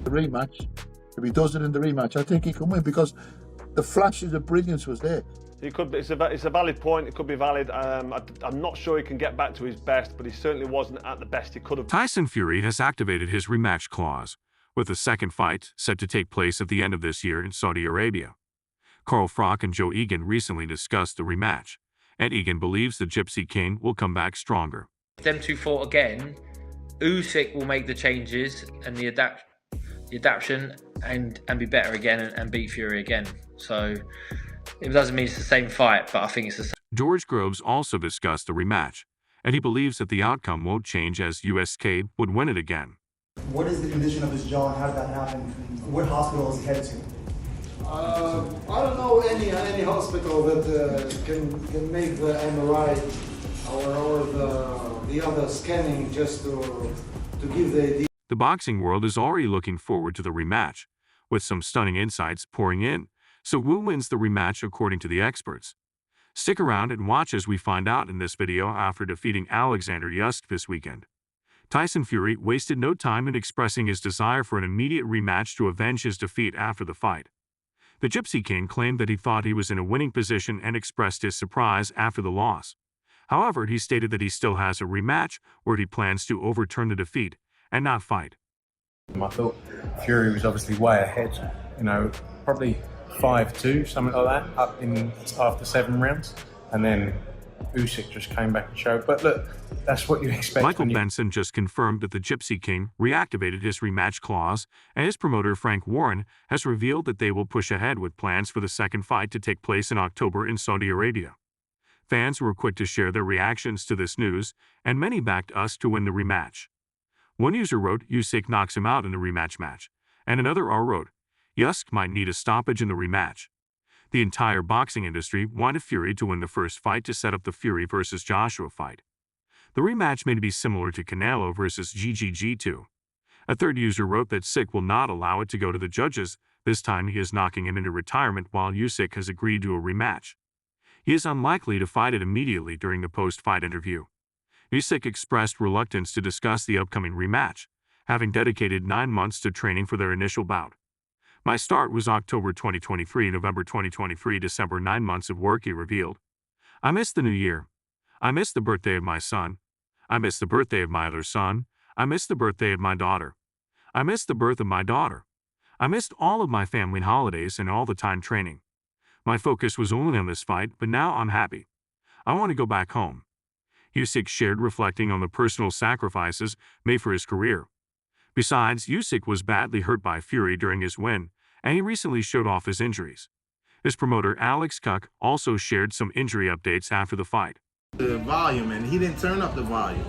The rematch, if he does it in the rematch, I think he can win because the flashes of brilliance was there. It could be, it's a valid point, it could be valid. I'm not sure he can get back to his best, but he certainly wasn't at the best he could have. Tyson Fury has activated his rematch clause, with the second fight set to take place at the end of this year in Saudi Arabia. Carl Froch and Joe Egan recently discussed the rematch, and Egan believes the Gypsy King will come back stronger. If them two fought again, Usyk will make the changes and the adaptation and be better again and beat Fury again. So it doesn't mean it's the same fight, but I think it's the same. George Groves also discussed the rematch, and he believes that the outcome won't change as USK would win it again. What is the condition of his jaw and how did that happen? What hospital is he headed to? I don't know any hospital that can make the MRI or the other scanning just to give the idea. The boxing world is already looking forward to the rematch, with some stunning insights pouring in. So who wins the rematch according to the experts? Stick around and watch as we find out in this video after defeating Oleksandr Usyk this weekend. Tyson Fury wasted no time in expressing his desire for an immediate rematch to avenge his defeat after the fight. The Gypsy King claimed that he thought he was in a winning position and expressed his surprise after the loss. However, he stated that he still has a rematch where he plans to overturn the defeat and not fight. I thought Fury was obviously way ahead, probably 5-2, something like that, up in after 7 rounds, and then Usyk just came back and showed. But look, that's what you expect. Michael Benson just confirmed that the Gypsy King reactivated his rematch clause, and his promoter Frank Warren has revealed that they will push ahead with plans for the second fight to take place in October in Saudi Arabia. Fans were quick to share their reactions to this news, and many backed us to win the rematch. One user wrote, Usyk knocks him out in the rematch match, and another wrote, Usyk might need a stoppage in the rematch. The entire boxing industry wanted Fury to win the first fight to set up the Fury versus Joshua fight. The rematch may be similar to Canelo versus GGG2. A third user wrote that Usyk will not allow it to go to the judges. This time he is knocking him into retirement while Usyk has agreed to a rematch. He is unlikely to fight it immediately during the post-fight interview. Usyk expressed reluctance to discuss the upcoming rematch, having dedicated 9 months to training for their initial bout. My start was October 2023, November 2023, December, 9 months of work, he revealed. I missed the new year. I missed the birthday of my son. I missed the birthday of my other son. I missed the birthday of my daughter. I missed the birth of my daughter. I missed all of my family holidays and all the time training. My focus was only on this fight, but now I'm happy. I want to go back home. Usyk shared, reflecting on the personal sacrifices made for his career. Besides, Usyk was badly hurt by Fury during his win, and he recently showed off his injuries. His promoter Alex Cook also shared some injury updates after the fight. The volume, and he didn't turn up the volume.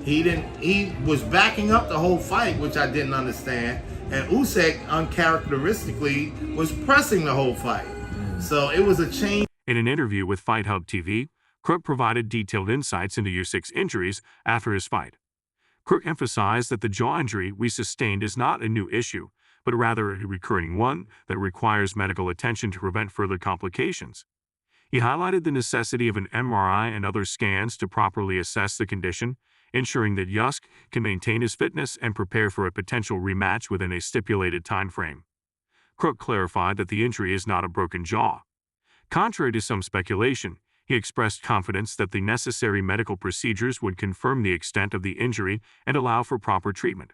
He was backing up the whole fight, which I didn't understand. And Usyk uncharacteristically was pressing the whole fight. So it was a change. In an interview with Fight Hub TV, Crook provided detailed insights into Usyk's injuries after his fight. Crook emphasized that the jaw injury we sustained is not a new issue, but rather a recurring one that requires medical attention to prevent further complications. He highlighted the necessity of an MRI and other scans to properly assess the condition, ensuring that Usyk can maintain his fitness and prepare for a potential rematch within a stipulated time frame. Crook clarified that the injury is not a broken jaw. Contrary to some speculation, he expressed confidence that the necessary medical procedures would confirm the extent of the injury and allow for proper treatment.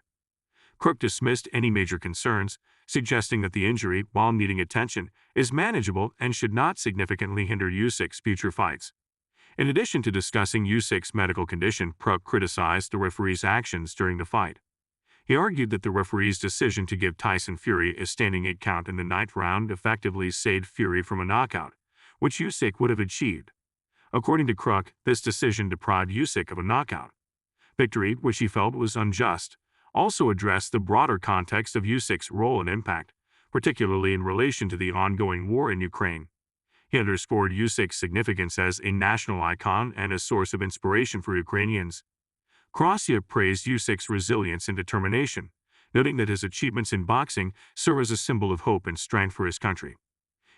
Crook dismissed any major concerns, suggesting that the injury, while needing attention, is manageable and should not significantly hinder Usyk's future fights. In addition to discussing Usyk's medical condition, Crook criticized the referee's actions during the fight. He argued that the referee's decision to give Tyson Fury a standing 8 count in the 9th round effectively saved Fury from a knockout, which Usyk would have achieved. According to Crook, this decision deprived Usyk of a knockout victory, which he felt was unjust. Also addressed the broader context of Usyk's role and impact, particularly in relation to the ongoing war in Ukraine. He underscored Usyk's significance as a national icon and a source of inspiration for Ukrainians. Krossia praised Usyk's resilience and determination, noting that his achievements in boxing serve as a symbol of hope and strength for his country.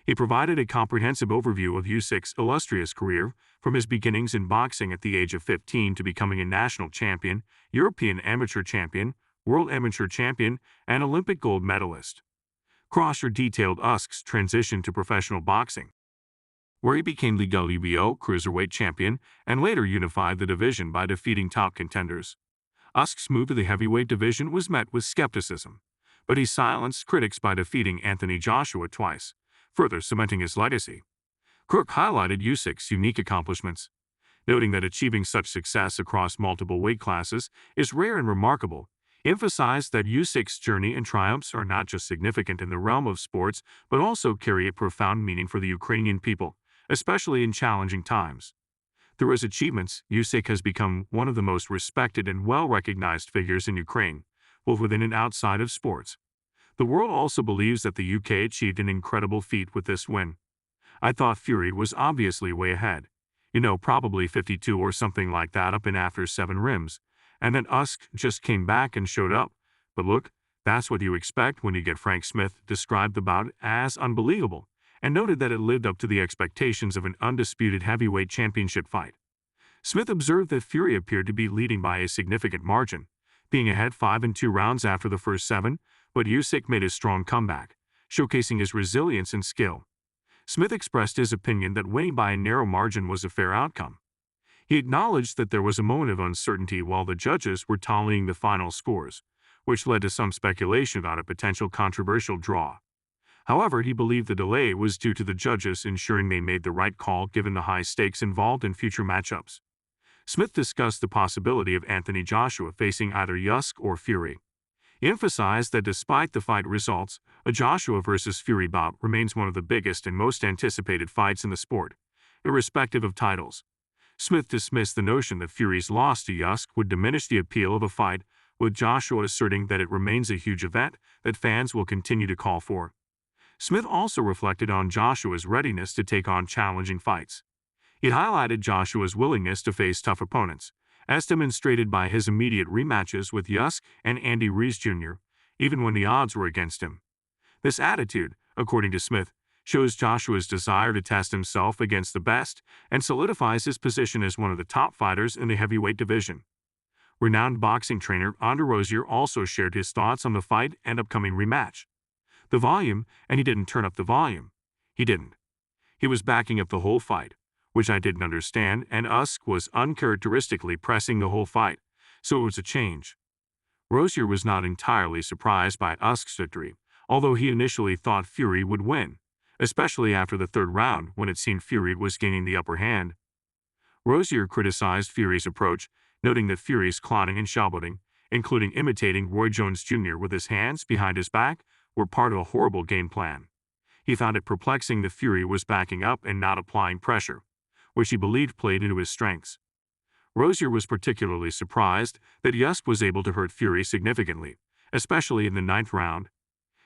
He provided a comprehensive overview of Usyk's illustrious career, from his beginnings in boxing at the age of 15 to becoming a national champion, European amateur champion, world amateur champion, and Olympic gold medalist. Crosser detailed Usyk's transition to professional boxing, where he became the WBO cruiserweight champion and later unified the division by defeating top contenders. Usyk's move to the heavyweight division was met with skepticism, but he silenced critics by defeating Anthony Joshua twice, further cementing his legacy. Crook highlighted Usyk's unique accomplishments, noting that achieving such success across multiple weight classes is rare and remarkable, emphasized that Usyk's journey and triumphs are not just significant in the realm of sports but also carry a profound meaning for the Ukrainian people, especially in challenging times. Through his achievements, Usyk has become one of the most respected and well-recognized figures in Ukraine, both within and outside of sports. The world also believes that the UK achieved an incredible feat with this win. I thought Fury was obviously way ahead. Probably 52 or something like that up in after 7 rims. And then Usyk just came back and showed up. But look, that's what you expect when you get Frank Smith described the bout as unbelievable, and noted that it lived up to the expectations of an undisputed heavyweight championship fight. Smith observed that Fury appeared to be leading by a significant margin, being ahead 5-2 rounds after the first 7, but Usyk made a strong comeback, showcasing his resilience and skill. Smith expressed his opinion that winning by a narrow margin was a fair outcome. He acknowledged that there was a moment of uncertainty while the judges were tallying the final scores, which led to some speculation about a potential controversial draw. However, he believed the delay was due to the judges ensuring they made the right call given the high stakes involved in future matchups. Smith discussed the possibility of Anthony Joshua facing either Usyk or Fury. He emphasized that despite the fight results, a Joshua versus Fury bout remains one of the biggest and most anticipated fights in the sport, irrespective of titles. Smith dismissed the notion that Fury's loss to Usyk would diminish the appeal of a fight, with Joshua asserting that it remains a huge event that fans will continue to call for. Smith also reflected on Joshua's readiness to take on challenging fights. He highlighted Joshua's willingness to face tough opponents, as demonstrated by his immediate rematches with Usyk and Andy Ruiz Jr., even when the odds were against him. This attitude, according to Smith, shows Joshua's desire to test himself against the best and solidifies his position as one of the top fighters in the heavyweight division. Renowned boxing trainer Andre Rozier also shared his thoughts on the fight and upcoming rematch. The volume, and he didn't turn up the volume. He didn't. He was backing up the whole fight, which I didn't understand, and Usyk was uncharacteristically pressing the whole fight, so it was a change. Rozier was not entirely surprised by Usyk's victory, although he initially thought Fury would win, especially after the 3rd round when it seemed Fury was gaining the upper hand. Rozier criticized Fury's approach, noting that Fury's clowning and showboating, including imitating Roy Jones Jr. with his hands behind his back, were part of a horrible game plan. He found it perplexing that Fury was backing up and not applying pressure, which he believed played into his strengths. Rozier was particularly surprised that Usyk was able to hurt Fury significantly, especially in the 9th round.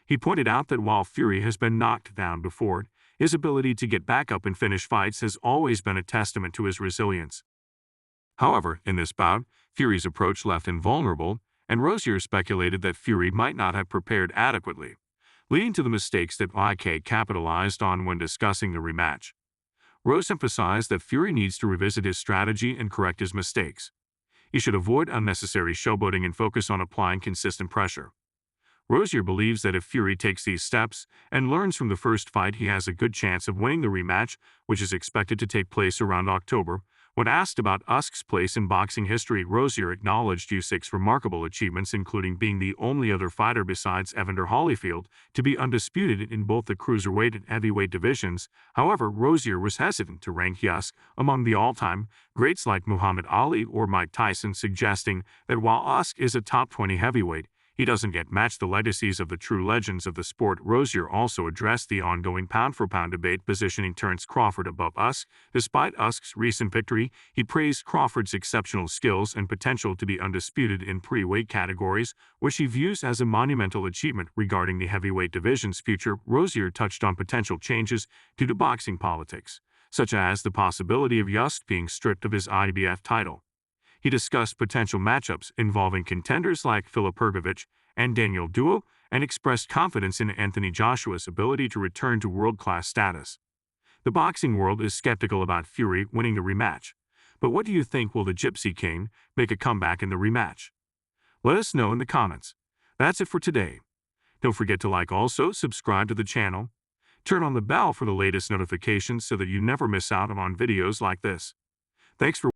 He pointed out that while Fury has been knocked down before, his ability to get back up and finish fights has always been a testament to his resilience. However, in this bout, Fury's approach left him vulnerable, and Rozier speculated that Fury might not have prepared adequately, leading to the mistakes that IK capitalized on when discussing the rematch. Rose emphasized that Fury needs to revisit his strategy and correct his mistakes. He should avoid unnecessary showboating and focus on applying consistent pressure. Rozier believes that if Fury takes these steps and learns from the first fight, he has a good chance of winning the rematch, which is expected to take place around October. When asked about Usyk's place in boxing history, Rozier acknowledged Usyk's remarkable achievements, including being the only other fighter besides Evander Holyfield to be undisputed in both the cruiserweight and heavyweight divisions. However, Rozier was hesitant to rank Usyk among the all-time greats like Muhammad Ali or Mike Tyson, suggesting that while Usyk is a top 20 heavyweight, he doesn't yet match the legacies of the true legends of the sport. Rozier also addressed the ongoing pound-for-pound debate, positioning Terence Crawford above Usyk. Despite Usyk's recent victory, he praised Crawford's exceptional skills and potential to be undisputed in pre-weight categories, which he views as a monumental achievement. Regarding the heavyweight division's future, Rozier touched on potential changes due to boxing politics, such as the possibility of Usyk being stripped of his IBF title. He discussed potential matchups involving contenders like Filip Hrgović and Daniel Duo, and expressed confidence in Anthony Joshua's ability to return to world-class status. The boxing world is skeptical about Fury winning the rematch, but what do you think? Will the Gypsy King make a comeback in the rematch? Let us know in the comments. That's it for today. Don't forget to also subscribe to the channel. Turn on the bell for the latest notifications so that you never miss out on videos like this. Thanks for